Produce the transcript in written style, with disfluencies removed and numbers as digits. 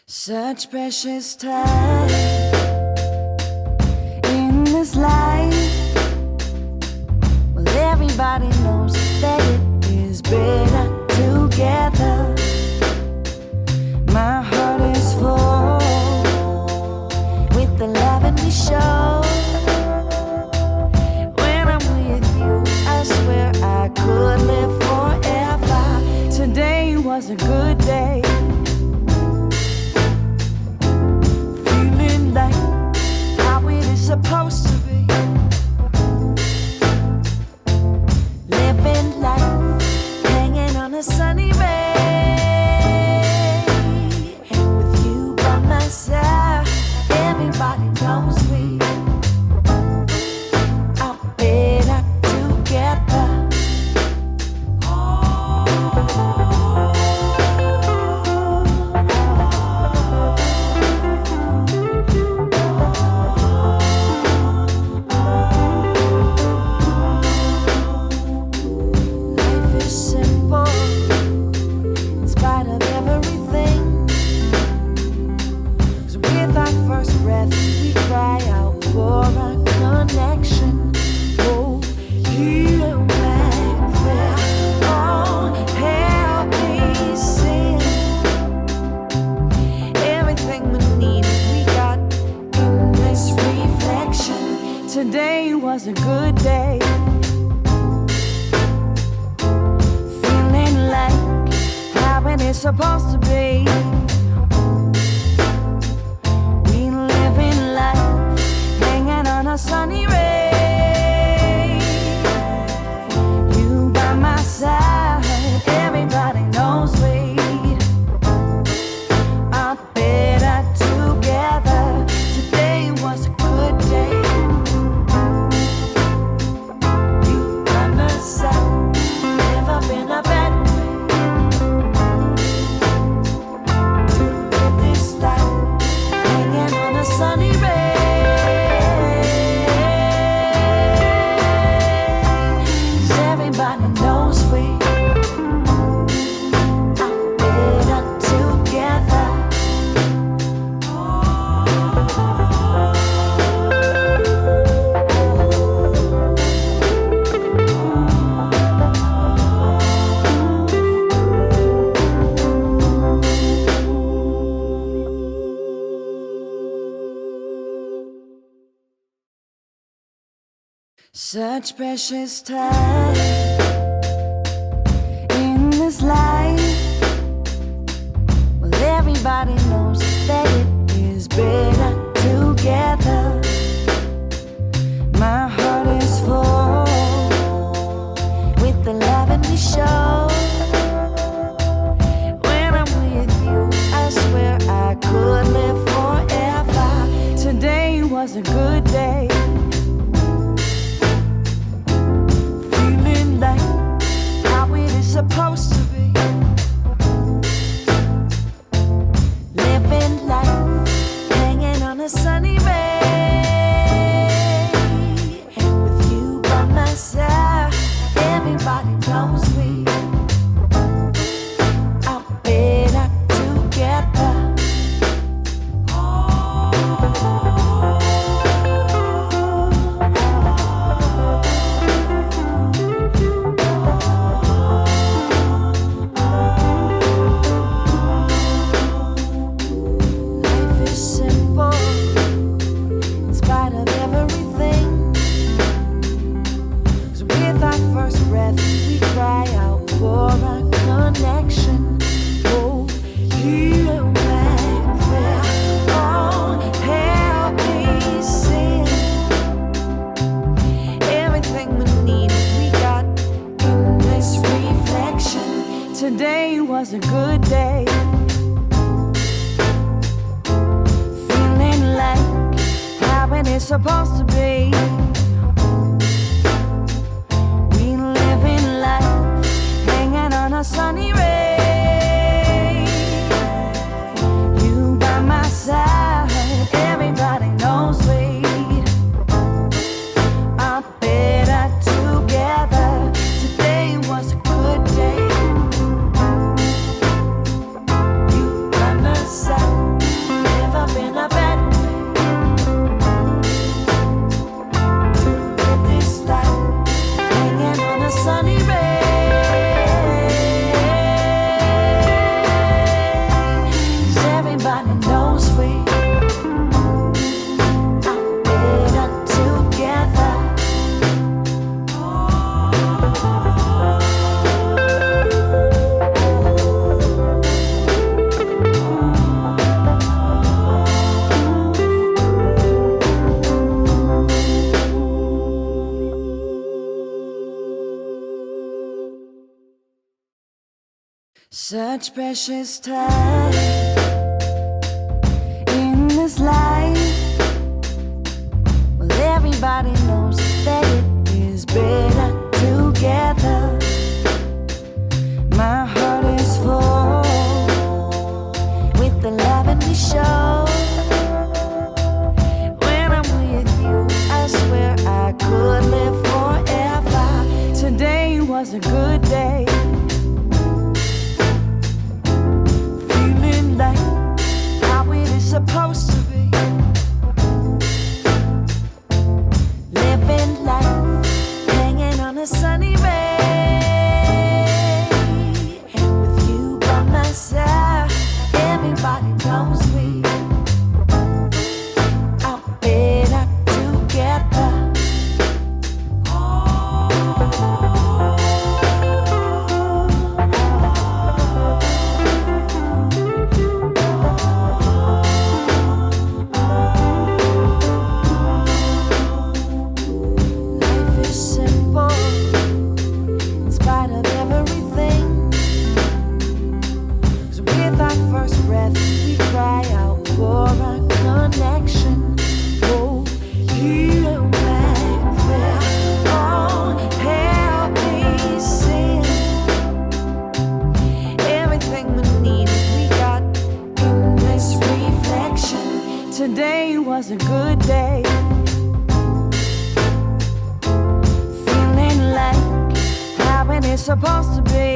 Such precious time in this life. Well, everybody knows that it is better together. My heart is full with the love and we show. When I'm with you, I swear I could live forever. Today was a good day. How it is supposed to be. Living life, hanging on a sunny ray. With you by my side, everybody knows we are better together. Today was a good day. Feeling like how it is supposed to be. We live in life, hanging on a sunny ray. You by my side, everybody knows we are better together. Today was a good day. In a better way to live this life, hanging on a sunny ray. 'Cause everybody knows we are better together. Such precious time in this life. Well, everybody knows that it is better together. My heart is full with the love and we show. When I'm with you, I swear I could live forever. Today was a good day. Supposed to be. Living life, hanging on a sunny ray. With you by my side, everybody knows we are better together. Such precious time in this life. Well, everybody knows that it is better together. My heart is full with the love and we show. When I'm with you, I swear I could live forever. Today was a good day. Feeling like how it is supposed to be. Living life, hanging on a sunny ray. And with you by my side, everybody knows we are better together. Life is simple in spite of everything. 'Cause with our first breath, we cry out for a connection. Oh, heal my prayer. Oh, help me sing. Everything we need, we got in this reflection. Today was a good day. Feeling like how it is supposed to be.